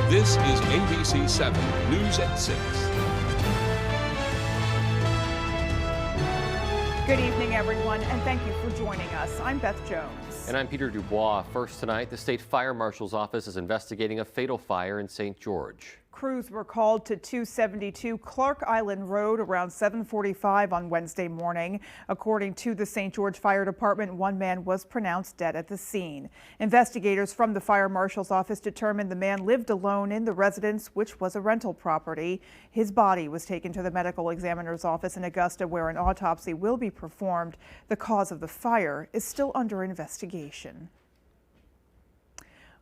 This is ABC 7 News at 6. Good evening, everyone, and thank you for joining us. I'm Beth Jones. And I'm Peter Dubois. First tonight, the State Fire Marshal's Office is investigating a fatal fire in St. George. Crews were called to 272 Clark Island Road around 7:45 on Wednesday morning. According to the St. George Fire Department, one man was pronounced dead at the scene. Investigators from the Fire Marshal's Office determined the man lived alone in the residence, which was a rental property. His body was taken to the medical examiner's office in Augusta, where an autopsy will be performed. The cause of the fire is still under investigation.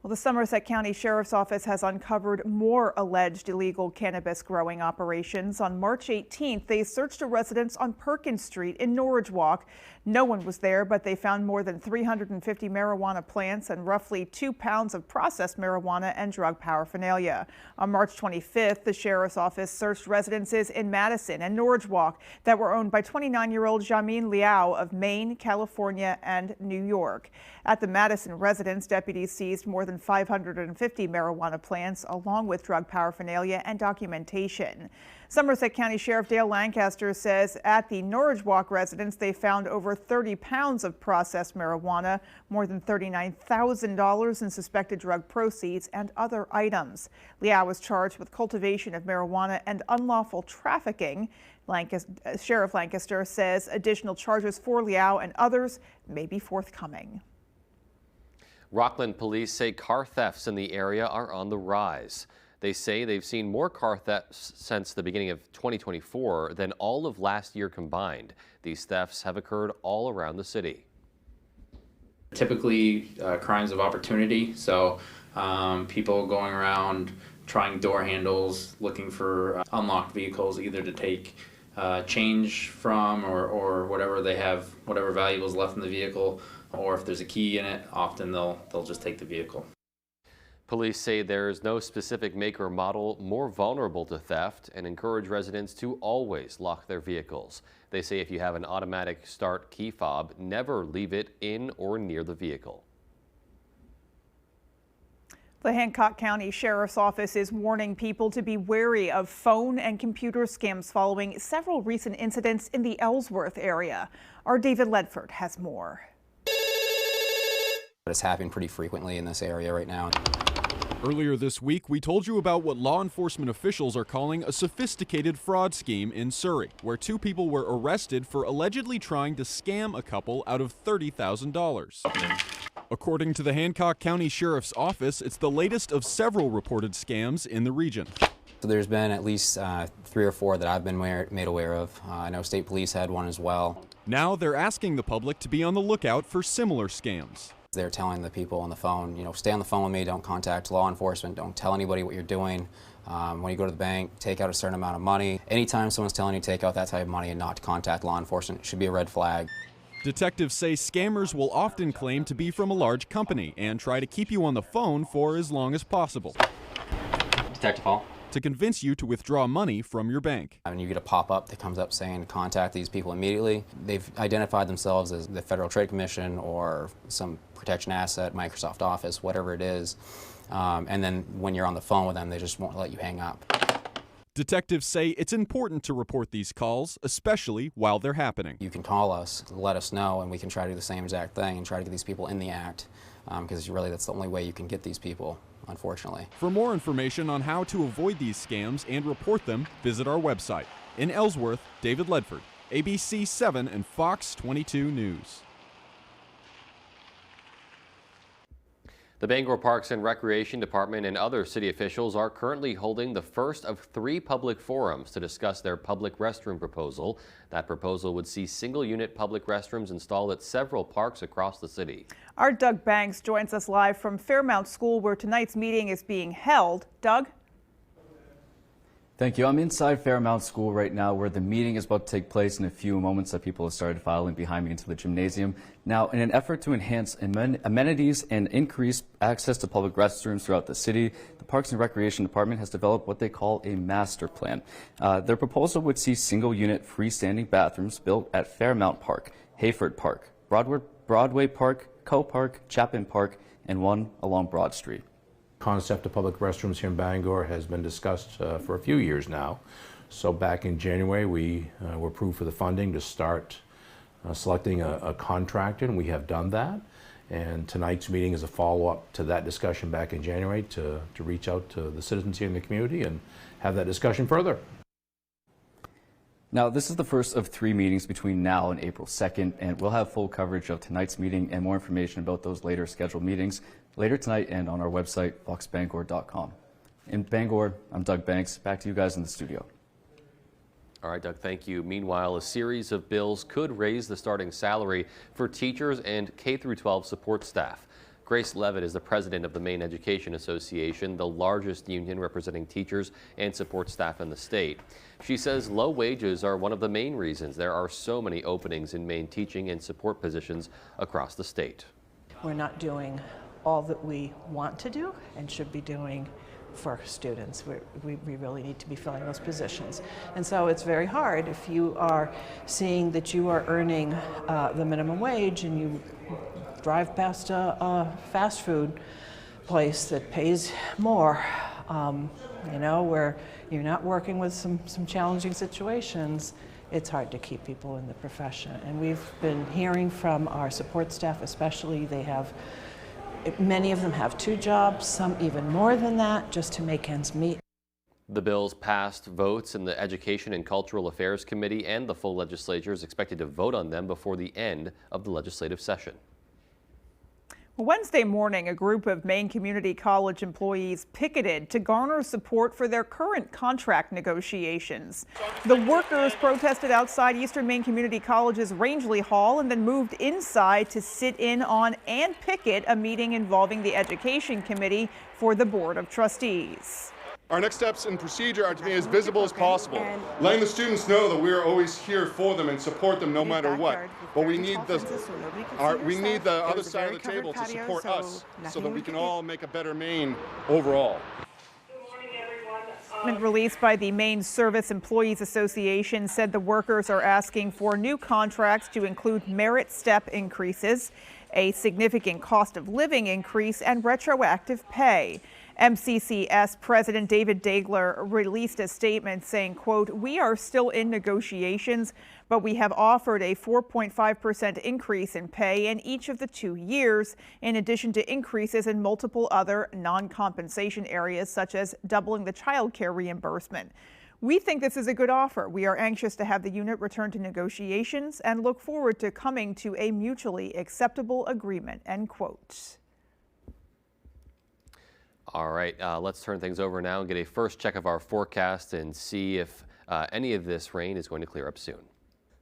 Well, the Somerset County Sheriff's Office has uncovered more alleged illegal cannabis growing operations. On March 18th, they searched a residence on Perkins Street in Norridge Walk. No one was there, but they found more than 350 marijuana plants and roughly 2 pounds of processed marijuana and drug paraphernalia. On March 25th, the Sheriff's Office searched residences in Madison and Norridge Walk that were owned by 29-year-old Jamin Liao of Maine, California, and New York. At the Madison residence, deputies seized more than 550 marijuana plants, along with drug paraphernalia and documentation. Somerset County Sheriff Dale Lancaster says at the Norridge Walk residence, they found over 30 pounds of processed marijuana, more than $39,000 in suspected drug proceeds, and other items. Liao was charged with cultivation of marijuana and unlawful trafficking. Sheriff Lancaster says additional charges for Liao and others may be forthcoming. Rockland police say car thefts in the area are on the rise. They say they've seen more car thefts since the beginning of 2024 than all of last year combined. These thefts have occurred all around the city. Typically crimes of opportunity, so people going around trying door handles, looking for unlocked vehicles, either to take change from or whatever they have, whatever valuables left in the vehicle, or if there's a key in it, often they'll just take the vehicle. Police say there is no specific make or model more vulnerable to theft and encourage residents to always lock their vehicles. They say if you have an automatic start key fob, never leave it in or near the vehicle. The Hancock County Sheriff's Office is warning people to be wary of phone and computer scams following several recent incidents in the Ellsworth area. Our David Ledford has more. It's happening pretty frequently in this area right now. Earlier this week, we told you about what law enforcement officials are calling a sophisticated fraud scheme in Surrey, where 2 people were arrested for allegedly trying to scam a couple out of $30,000. According to the Hancock County Sheriff's Office, it's the latest of several reported scams in the region. So there's been at least 3 or 4 that I've been made aware of. I know state police had one as well. Now they're asking the public to be on the lookout for similar scams. They're telling the people on the phone, stay on the phone with me, don't contact law enforcement, don't tell anybody what you're doing. When you go to the bank, take out a certain amount of money. Anytime someone's telling you to take out that type of money and not to contact law enforcement, it should be a red flag. Detectives say scammers will often claim to be from a large company and try to keep you on the phone for as long as possible. Detective Hall. To convince you to withdraw money from your bank. And you get a pop-up that comes up saying contact these people immediately. They've identified themselves as the Federal Trade Commission or some protection asset, Microsoft Office, whatever it is. And then when you're on the phone with them, they just won't let you hang up. Detectives say it's important to report these calls, especially while they're happening. You can call us, let us know, and we can try to do the same exact thing and try to get these people in the act, because really that's the only way you can get these people, unfortunately. For more information on how to avoid these scams and report them, visit our website. In Ellsworth, David Ledford, ABC 7 and Fox 22 News. The Bangor Parks and Recreation Department and other city officials are currently holding the first of 3 public forums to discuss their public restroom proposal. That proposal would see single-unit public restrooms installed at several parks across the city. Our Doug Banks joins us live from Fairmount School, where tonight's meeting is being held. Doug? Thank you. I'm inside Fairmount School right now, where the meeting is about to take place in a few moments. That people have started filing behind me into the gymnasium. Now, in an effort to enhance amenities and increase access to public restrooms throughout the city, the Parks and Recreation Department has developed what they call a master plan. Their proposal would see single-unit freestanding bathrooms built at Fairmount Park, Hayford Park, Broadway Park, Co Park, Chapin Park, and one along Broad Street. Concept of public restrooms here in Bangor has been discussed for a few years now. So back in January, we were approved for the funding to start selecting a contractor, and we have done that. And tonight's meeting is a follow-up to that discussion back in January to reach out to the citizens here in the community and have that discussion further. Now, this is the first of 3 meetings between now and April 2nd, and we'll have full coverage of tonight's meeting and more information about those later scheduled meetings later tonight and on our website, foxbangor.com. In Bangor, I'm Doug Banks. Back to you guys in the studio. All right, Doug, thank you. Meanwhile, a series of bills could raise the starting salary for teachers and K-12 support staff. Grace Levitt is the president of the Maine Education Association, the largest union representing teachers and support staff in the state. She says low wages are one of the main reasons there are so many openings in Maine teaching and support positions across the state. We're not doing all that we want to do and should be doing for students. We really need to be filling those positions. And so it's very hard if you are seeing that you are earning the minimum wage and you drive past a fast food place that pays more, you know, where you're not working with some challenging situations. It's hard to keep people in the profession. And we've been hearing from our support staff especially, many of them have 2 jobs, some even more than that, just to make ends meet. The bills passed votes in the Education and Cultural Affairs Committee, and the full legislature is expected to vote on them before the end of the legislative session. Wednesday morning, a group of Maine Community College employees picketed to garner support for their current contract negotiations. The workers protested outside Eastern Maine Community College's Rangeley Hall and then moved inside to sit in on and picket a meeting involving the Education Committee for the Board of Trustees. Our next steps in procedure are to be as visible as possible, letting the students know that we are always here for them and support them no matter what. But we need the other side of the table to support us so that we can all make a better Maine overall. Released by the Maine Service Employees Association said the workers are asking for new contracts to include merit step increases, a significant cost of living increase, and retroactive pay. MCCS President David Dagler released a statement saying, quote, "We are still in negotiations, but we have offered a 4.5% increase in pay in each of the 2 years, in addition to increases in multiple other non-compensation areas, such as doubling the child care reimbursement. We think this is a good offer. We are anxious to have the unit return to negotiations and look forward to coming to a mutually acceptable agreement," end quote. All right, let's turn things over now and get a first check of our forecast and see if any of this rain is going to clear up soon.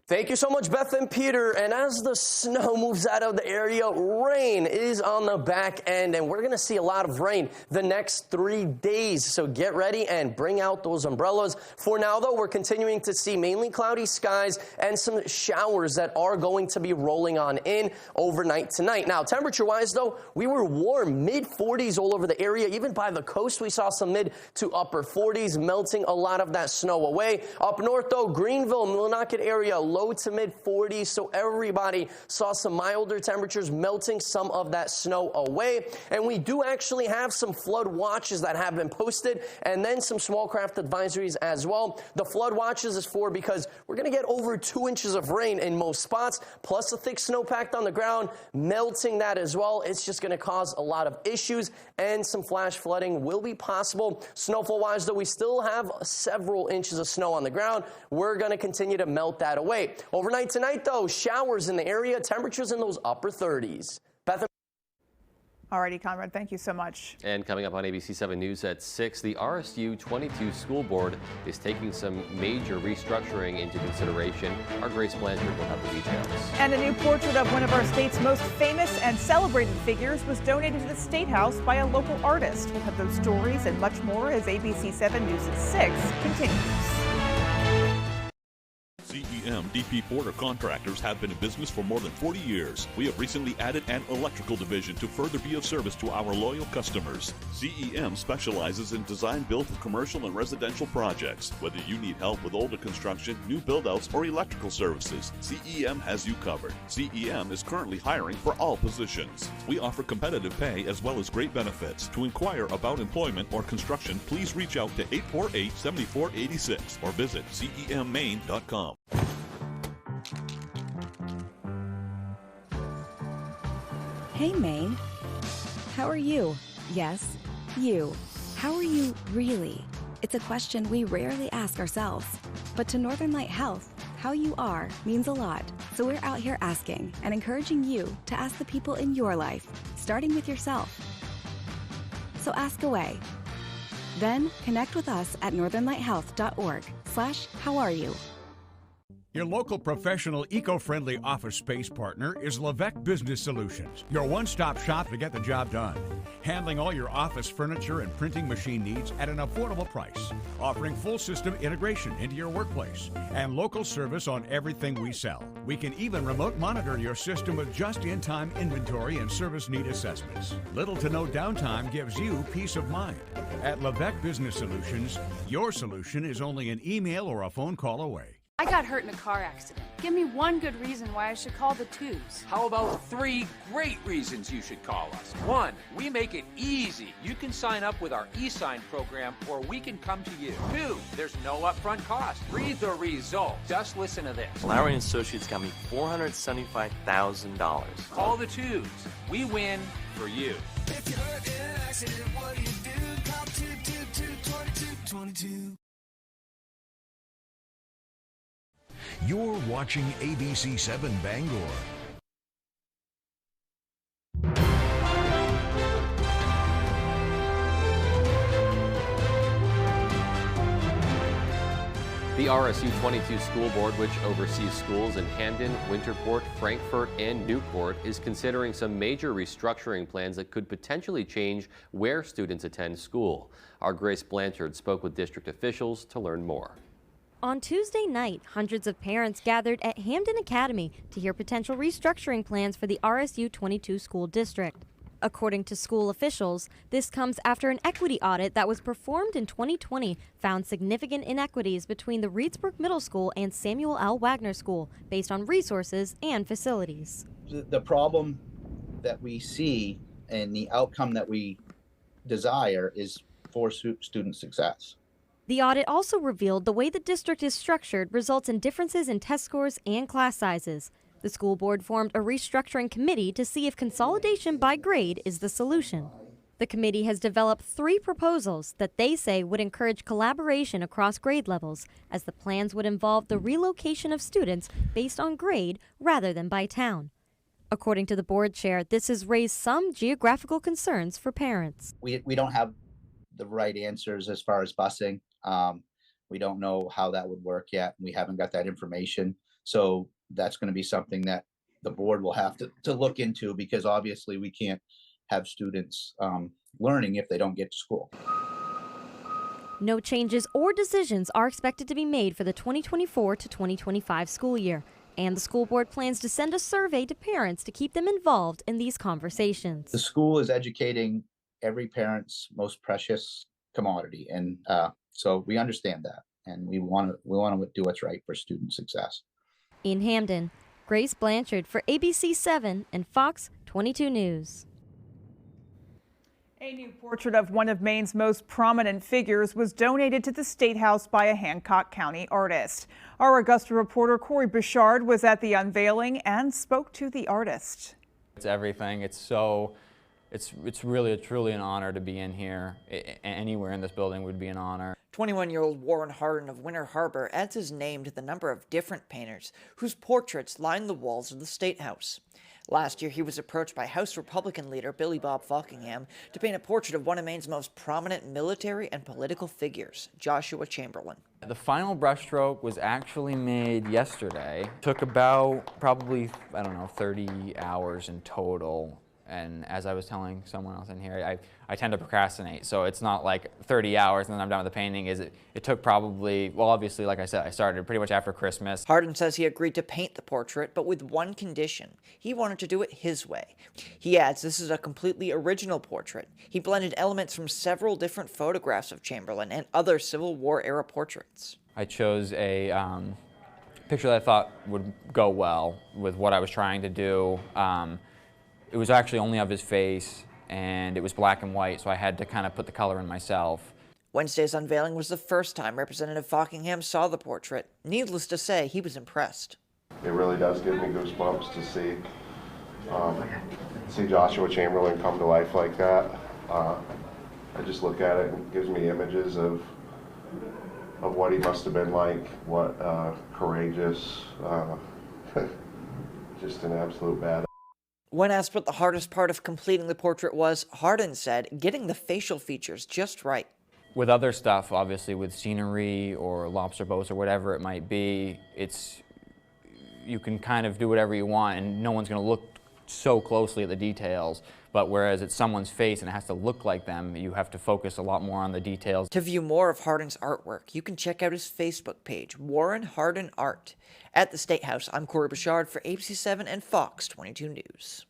Thank you so much, Beth and Peter. And as the snow moves out of the area, rain is on the back end, and we're going to see a lot of rain the next 3 days. So get ready and bring out those umbrellas. For now, though, we're continuing to see mainly cloudy skies and some showers that are going to be rolling on in overnight tonight. Now, temperature-wise, though, we were warm, mid-40s all over the area. Even by the coast, we saw some mid to upper 40s, melting a lot of that snow away. Up north, though, Greenville, Millinocket area, low to mid 40s, so everybody saw some milder temperatures, melting some of that snow away. And we do actually have some flood watches that have been posted, and then some small craft advisories as well. The flood watches is for because we're going to get over 2 inches of rain in most spots, plus a thick snowpack on the ground, melting that as well. It's just going to cause a lot of issues, and some flash flooding will be possible. Snowfall wise, though, we still have several inches of snow on the ground. We're going to continue to melt that away. Overnight tonight, though, showers in the area, temperatures in those upper 30s. Beth. Alrighty, Conrad, thank you so much. And coming up on ABC 7 News at 6, the RSU 22 School Board is taking some major restructuring into consideration. Our Grace Blanchard will have the details. And a new portrait of one of our state's most famous and celebrated figures was donated to the State House by a local artist. We'll have those stories and much more as ABC 7 News at 6 continues. CEM DP Porter Contractors have been in business for more than 40 years. We have recently added an electrical division to further be of service to our loyal customers. CEM specializes in design build for commercial and residential projects. Whether you need help with older construction, new build-outs, or electrical services, CEM has you covered. CEM is currently hiring for all positions. We offer competitive pay as well as great benefits. To inquire about employment or construction, please reach out to 848-7486 or visit CEMmaine.com. Hey, Maine. How are you? Yes, you. How are you really? It's a question we rarely ask ourselves. But to Northern Light Health, how you are means a lot. So we're out here asking and encouraging you to ask the people in your life, starting with yourself. So ask away. Then connect with us at northernlighthealth.org/howareyou. Your local professional eco-friendly office space partner is Levesque Business Solutions, your one-stop shop to get the job done. Handling all your office furniture and printing machine needs at an affordable price. Offering full system integration into your workplace and local service on everything we sell. We can even remote monitor your system with just-in-time inventory and service need assessments. Little to no downtime gives you peace of mind. At Levesque Business Solutions, your solution is only an email or a phone call away. I got hurt in a car accident. Give me one good reason why I should call the twos. How about 3 great reasons you should call us? 1, we make it easy. You can sign up with our e-sign program or we can come to you. 2, there's no upfront cost. Read the result. Just listen to this. Lowry & Associates got me $475,000. Call the twos. We win for you. If you're hurt in an accident, what do? Call 222-2222. You're watching ABC 7 Bangor. The RSU 22 School Board, which oversees schools in Hamden, Winterport, Frankfort, and Newport, is considering some major restructuring plans that could potentially change where students attend school. Our Grace Blanchard spoke with district officials to learn more. On Tuesday night, hundreds of parents gathered at Hamden Academy to hear potential restructuring plans for the RSU 22 school district. According to school officials, this comes after an equity audit that was performed in 2020 found significant inequities between the Reedsburg Middle School and Samuel L. Wagner School based on resources and facilities. The problem that we see and the outcome that we desire is for student success. The audit also revealed the way the district is structured results in differences in test scores and class sizes. The school board formed a restructuring committee to see if consolidation by grade is the solution. The committee has developed 3 proposals that they say would encourage collaboration across grade levels, as the plans would involve the relocation of students based on grade rather than by town. According to the board chair, this has raised some geographical concerns for parents. We don't have the right answers as far as busing. We don't know how that would work yet. We haven't got that information. So that's going to be something that the board will have to look into, because obviously we can't have students learning if they don't get to school. No changes or decisions are expected to be made for the 2024 to 2025 school year. And the school board plans to send a survey to parents to keep them involved in these conversations. The school is educating every parent's most precious commodity. And so we understand that, and we want to do what's right for student success. In Hamden, Grace Blanchard for ABC 7 and Fox 22 News. A new portrait of one of Maine's most prominent figures was donated to the State House by a Hancock County artist. Our Augusta reporter Corey Bouchard was at the unveiling and spoke to the artist. It's everything. It's really truly an honor to be in here. Anywhere in this building would be an honor. 21-year-old Warren Hardin of Winter Harbor adds his name to the number of different painters whose portraits line the walls of the State House. Last year, he was approached by House Republican leader Billy Bob Buckingham to paint a portrait of one of Maine's most prominent military and political figures, Joshua Chamberlain. The final brushstroke was actually made yesterday. Took about probably, 30 hours in total. And as I was telling someone else in here, I tend to procrastinate. So it's not like 30 hours and then I'm done with the painting. It took probably, well, obviously, like I said, I started pretty much after Christmas. Hardin says he agreed to paint the portrait, but with one condition. He wanted to do it his way. He adds this is a completely original portrait. He blended elements from several different photographs of Chamberlain and other Civil War era portraits. I chose a picture that I thought would go well with what I was trying to do. It was actually only of his face, and it was black and white, so I had to kind of put the color in myself. Wednesday's unveiling was the first time Representative Fockingham saw the portrait. Needless to say, he was impressed. It really does give me goosebumps to see Joshua Chamberlain come to life like that. I just look at it and it gives me images of what he must have been like, what courageous, just an absolute badass. When asked what the hardest part of completing the portrait was, Hardin said getting the facial features just right. With other stuff, obviously with scenery or lobster boats or whatever it might be, you can kind of do whatever you want and no one's going to look so closely at the details. But whereas it's someone's face and it has to look like them, you have to focus a lot more on the details. To view more of Hardin's artwork, you can check out his Facebook page, Warren Hardin Art. At the State House, I'm Corey Bouchard for ABC7 and Fox 22 News.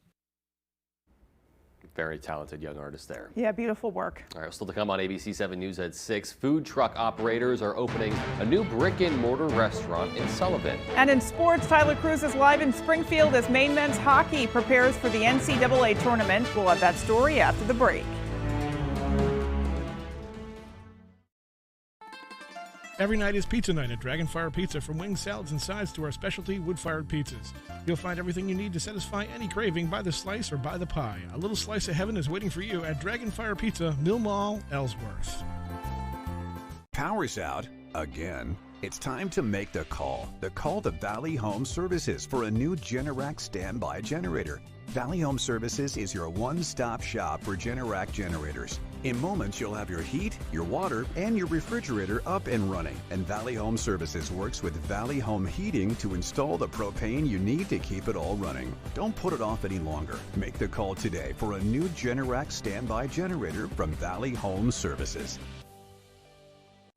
Very talented young artist there. Yeah, beautiful work. All right, still to come on ABC7 News at 6. Food truck operators are opening a new brick-and-mortar restaurant in Sullivan. And in sports, Tyler Cruz is live in Springfield as Maine men's hockey prepares for the NCAA tournament. We'll have that story after the break. Every night is pizza night at Dragonfire Pizza. From wings, salads, and sides to our specialty wood-fired pizzas. You'll find everything you need to satisfy any craving by the slice or by the pie. A little slice of heaven is waiting for you at Dragonfire Pizza, Mill Mall, Ellsworth. Power's out again. It's time to make the call. The call to Valley Home Services for a new Generac standby generator. Valley Home Services is your one-stop shop for Generac generators. In moments, you'll have your heat, your water, and your refrigerator up and running. And Valley Home Services works with Valley Home Heating to install the propane you need to keep it all running. Don't put it off any longer. Make the call today for a new Generac standby generator from Valley Home Services.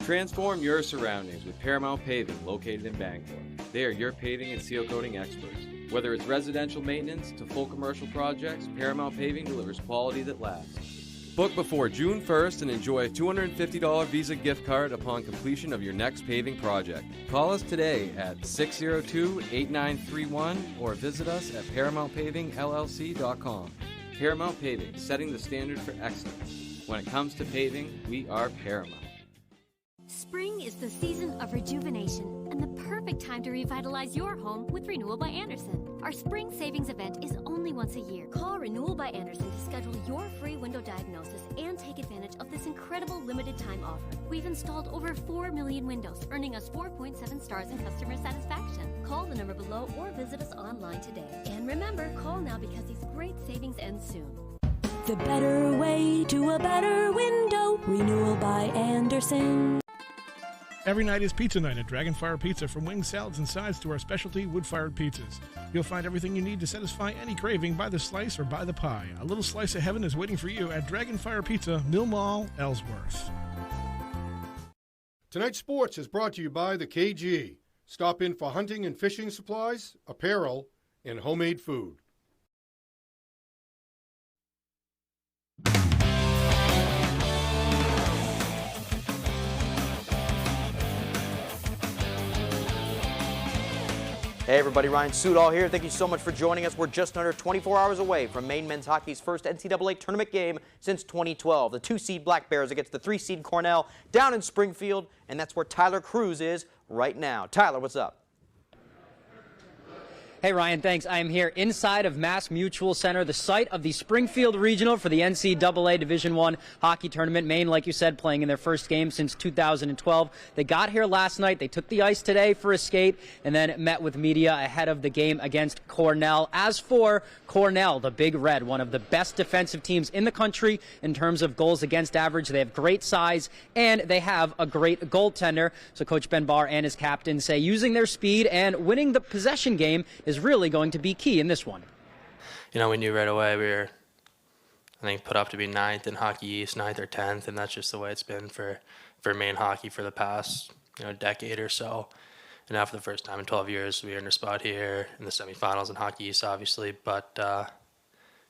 Transform your surroundings with Paramount Paving, located in Bangor. They are your paving and seal coating experts. Whether it's residential maintenance to full commercial projects, Paramount Paving delivers quality that lasts. Book before June 1st and enjoy a $250 Visa gift card upon completion of your next paving project. Call us today at 602-8931 or visit us at ParamountPavingLLC.com. Paramount Paving, setting the standard for excellence. When it comes to paving, we are Paramount. Spring is the season of rejuvenation and the perfect time to revitalize your home with Renewal by Andersen. Our spring savings event is only once a year. Call Renewal by Andersen to schedule your free window diagnosis and take advantage of this incredible limited time offer. We've installed over 4 million windows, earning us 4.7 stars in customer satisfaction. Call the number below or visit us online today. And remember, call now because these great savings end soon. The better way to a better window. Renewal by Andersen. Every night is pizza night at Dragonfire Pizza. From wings, salads, and sides to our specialty wood-fired pizzas. You'll find everything you need to satisfy any craving by the slice or by the pie. A little slice of heaven is waiting for you at Dragonfire Pizza, Mill Mall, Ellsworth. Tonight's sports is brought to you by the KG. Stop in for hunting and fishing supplies, apparel, and homemade food. Hey everybody, Ryan Soudal here. Thank you so much for joining us. We're just under 24 hours away from Maine men's hockey's first NCAA tournament game since 2012. The 2-seed Black Bears against the 3-seed Cornell down in Springfield, and that's where Tyler Cruz is right now. Tyler, what's up? Hey Ryan, thanks. I am here inside of Mass Mutual Center, the site of the Springfield Regional for the NCAA Division I hockey tournament. Maine, like you said, playing in their first game since 2012. They got here last night. They took the ice today for a skate and then met with media ahead of the game against Cornell. As for Cornell, the Big Red, one of the best defensive teams in the country in terms of goals against average. They have great size and they have a great goaltender. So Coach Ben Barr and his captain say using their speed and winning the possession game is really going to be key in this one. You know, we knew right away we were I think, put up to be 9th in Hockey East, 9th or 10th, and that's just the way it's been for Maine hockey for the past decade or so. And now for the first time in 12 years, we earned a spot here in the semifinals in Hockey East, obviously. But,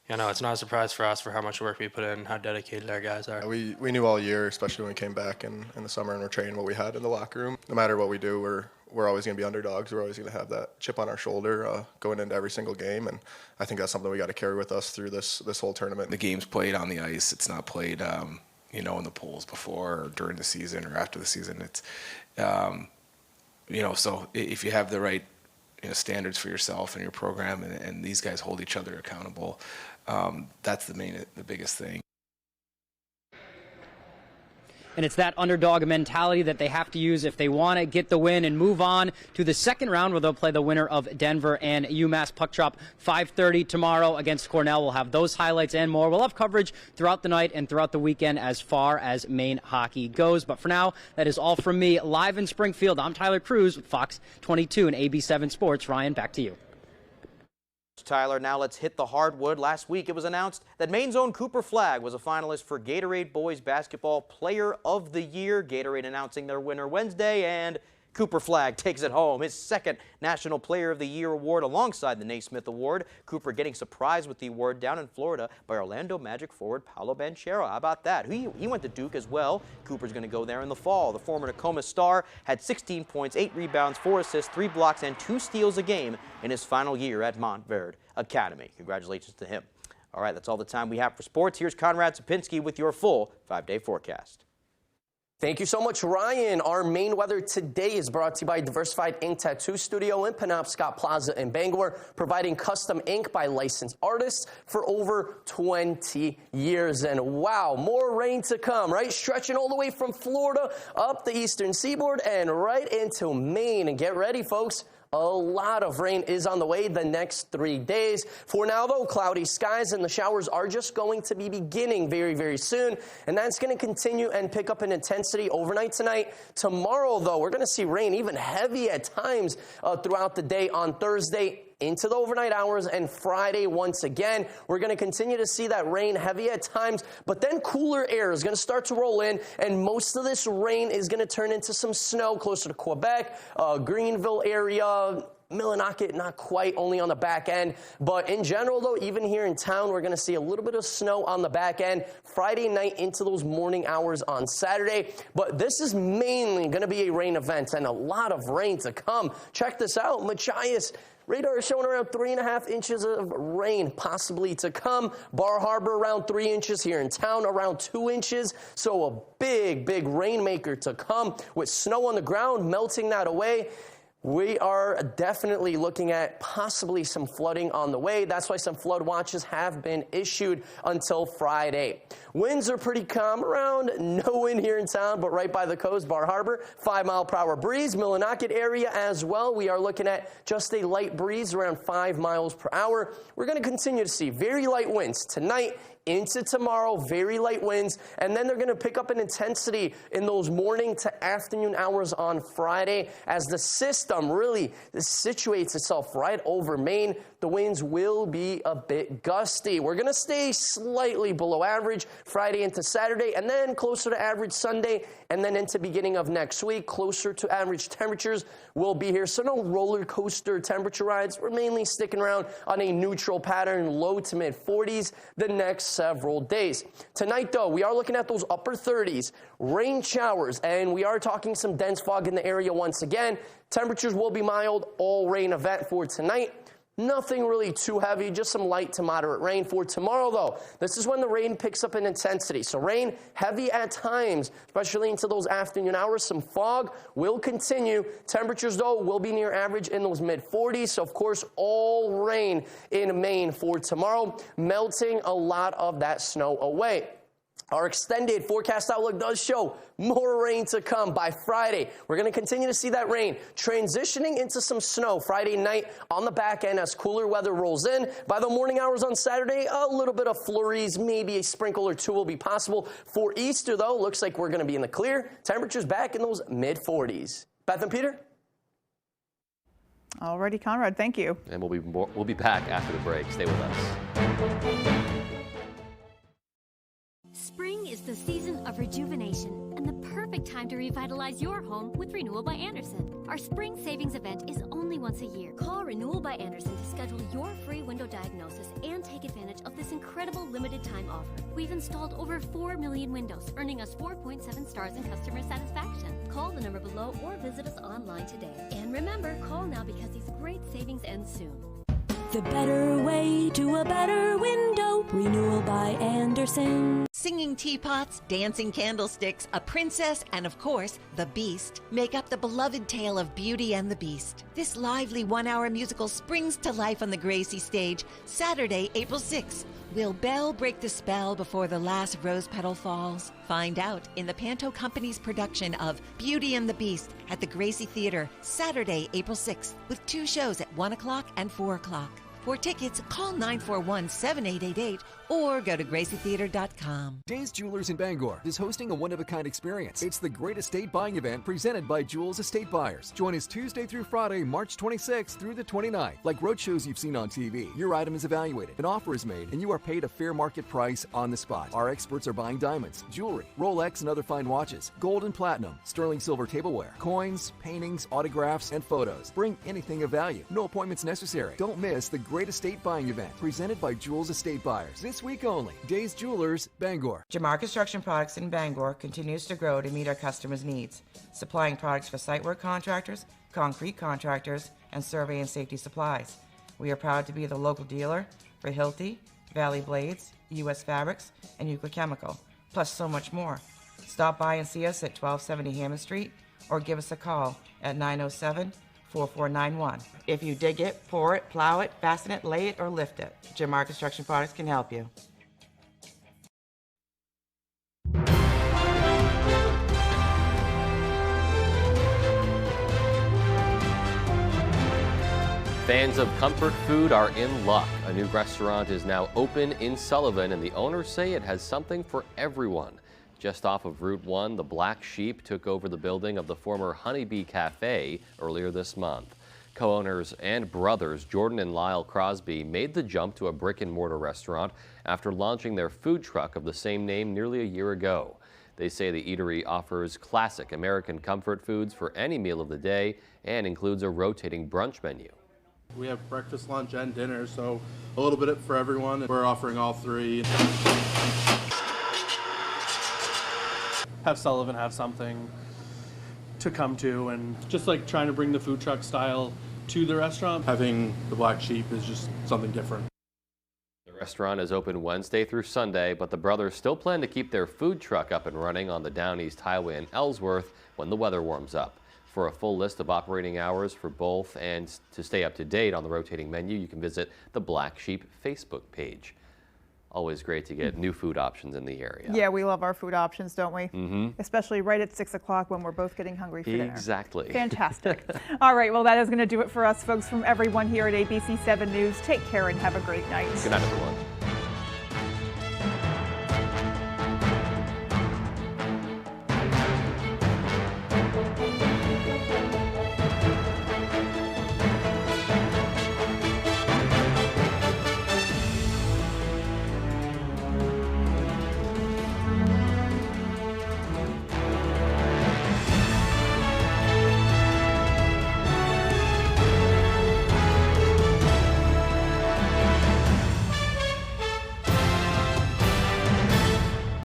it's not a surprise for us for how much work we put in, how dedicated our guys are. We knew all year, especially when we came back in the summer and we're training, what we had in the locker room. No matter what we do, we're always going to be underdogs. We're always going to have that chip on our shoulder going into every single game. And I think that's something we got to carry with us through this whole tournament. The game's played on the ice. It's not played, in the pools before or during the season or after the season. It's, so if you have the right standards for yourself and your program, and these guys hold each other accountable, that's the biggest thing. And it's that underdog mentality that they have to use if they want to get the win and move on to the second round, where they'll play the winner of Denver and UMass. Puck drop 5:30 tomorrow against Cornell. We'll have those highlights and more. We'll have coverage throughout the night and throughout the weekend as far as Maine hockey goes. But for now, that is all from me. Live in Springfield, I'm Tyler Cruz with Fox 22 and AB7 Sports. Ryan, back to you. Tyler, now let's hit the hardwood. Last week, it was announced that Maine's own Cooper Flagg was a finalist for Gatorade Boys Basketball Player of the Year. Gatorade announcing their winner Wednesday, and Cooper Flagg takes it home, his second National Player of the Year award alongside the Naismith Award. Cooper getting surprised with the award down in Florida by Orlando Magic forward Paolo Banchero. How about that? He went to Duke as well. Cooper's going to go there in the fall. The former Tacoma star had 16 points, 8 rebounds, 4 assists, 3 blocks, and 2 steals a game in his final year at Montverde Academy. Congratulations to him. All right, that's all the time we have for sports. Here's Conrad Sapinski with your full 5-day forecast. Thank you so much, Ryan. Our Maine weather today is brought to you by Diversified Ink Tattoo Studio in Penobscot Plaza in Bangor, providing custom ink by licensed artists for over 20 years. And wow, more rain to come, right? Stretching all the way from Florida up the eastern seaboard and right into Maine. And get ready, folks. A lot of rain is on the way the next 3 days. For now, though, cloudy skies and the showers are just going to be beginning very, very soon. And that's going to continue and pick up in intensity overnight tonight. Tomorrow, though, we're going to see rain even heavy at times throughout the day on Thursday into the overnight hours, and Friday once again. We're going to continue to see that rain heavy at times, but then cooler air is going to start to roll in, and most of this rain is going to turn into some snow closer to Quebec, Greenville area, Millinocket, not quite, only on the back end. But in general, though, even here in town, we're going to see a little bit of snow on the back end Friday night into those morning hours on Saturday. But this is mainly going to be a rain event, and a lot of rain to come. Check this out. Machias radar is showing around 3.5 inches of rain possibly to come. Bar Harbor around 3 inches. Here in town around 2 inches. So a big, big rainmaker to come with snow on the ground, melting that away. We are definitely looking at possibly some flooding on the way. That's why some flood watches have been issued until Friday. Winds are pretty calm, around no wind here in town, but right by the coast, Bar Harbor, 5-mile-per-hour breeze. Millinocket area as well. We are looking at just a light breeze around 5 miles per hour. We're going to continue to see very light winds tonight into tomorrow, very light winds, and then they're going to pick up in intensity in those morning to afternoon hours on Friday as the system really situates itself right over Maine. The winds will be a bit gusty. We're going to stay slightly below average Friday into Saturday, and then closer to average Sunday, and then into beginning of next week, closer to average temperatures will be here. So no roller coaster temperature rides. We're mainly sticking around on a neutral pattern, low to mid 40s the next several days. Tonight, though, we are looking at those upper 30s, rain showers, and we are talking some dense fog in the area once again. Temperatures will be mild, all rain event for tonight. Nothing really too heavy, just some light to moderate rain. For tomorrow, though, this is when the rain picks up in intensity. So rain heavy at times, especially into those afternoon hours. Some fog will continue. Temperatures, though, will be near average in those mid-40s. So, of course, all rain in Maine for tomorrow, melting a lot of that snow away. Our extended forecast outlook does show more rain to come by Friday. We're going to continue to see that rain transitioning into some snow Friday night on the back end as cooler weather rolls in. By the morning hours on Saturday, a little bit of flurries, maybe a sprinkle or two will be possible. For Easter, though, looks like we're going to be in the clear. Temperatures back in those mid-40s. Beth and Peter? Alrighty, Conrad, thank you. And we'll be back after the break. Stay with us. Spring is the season of rejuvenation and the perfect time to revitalize your home with Renewal by Andersen. Our spring savings event is only once a year. Call Renewal by Andersen to schedule your free window diagnosis and take advantage of this incredible limited time offer. We've installed over 4 million windows, earning us 4.7 stars in customer satisfaction. Call the number below or visit us online today. And remember, call now because these great savings end soon. The better way to a better window. Renewal by Andersen. Singing teapots, dancing candlesticks, a princess, and of course, the Beast make up the beloved tale of Beauty and the Beast. This lively one-hour musical springs to life on the Gracie stage Saturday, April 6th. Will Belle break the spell before the last rose petal falls? Find out in the Panto Company's production of Beauty and the Beast at the Gracie Theater Saturday, April 6th, with 2 shows at 1 o'clock and 4 o'clock. For tickets, call 941-7888 or go to gracietheater.com. Days Jewelers in Bangor is hosting a one-of-a-kind experience. It's the Great Estate Buying Event presented by Jewels Estate Buyers. Join us Tuesday through Friday, March 26th through the 29th. Like roadshows you've seen on TV, your item is evaluated, an offer is made, and you are paid a fair market price on the spot. Our experts are buying diamonds, jewelry, Rolex and other fine watches, gold and platinum, sterling silver tableware, coins, paintings, autographs, and photos. Bring anything of value. No appointments necessary. Don't miss the Great Estate Buying Event presented by Jewels Estate Buyers. This week only. Days Jewelers, Bangor. Jamar Construction Products in Bangor continues to grow to meet our customers' needs, supplying products for site work contractors, concrete contractors, and survey and safety supplies. We are proud to be the local dealer for Hilti, Valley Blades, U.S. Fabrics, and Euclid Chemical, plus so much more. Stop by and see us at 1270 Hammond Street or give us a call at 907-4491. If you dig it, pour it, plow it, fasten it, lay it, or lift it, Jamar Construction Products can help you. Fans of comfort food are in luck. A new restaurant is now open in Sullivan, and the owners say it has something for everyone. Just off of Route 1, the Black Sheep took over the building of the former Honeybee Cafe earlier this month. Co-owners and brothers Jordan and Lyle Crosby made the jump to a brick-and-mortar restaurant after launching their food truck of the same name nearly a year ago. They say the eatery offers classic American comfort foods for any meal of the day and includes a rotating brunch menu. We have breakfast, lunch, and dinner, so a little bit for everyone. We're offering all 3. Have Sullivan have something to come to, and just like trying to bring the food truck style to the restaurant. Having the Black Sheep is just something different. The restaurant is open Wednesday through Sunday, but the brothers still plan to keep their food truck up and running on the Down East Highway in Ellsworth when the weather warms up. For a full list of operating hours for both and to stay up to date on the rotating menu, you can visit the Black Sheep Facebook page. Always great to get new food options in the area. Yeah, we love our food options, don't we? Mm-hmm. Especially right at 6 o'clock when we're both getting hungry for dinner. Exactly. Fantastic. All right, well, that is going to do it for us, folks. From everyone here at ABC 7 News, take care and have a great night. Good night, everyone.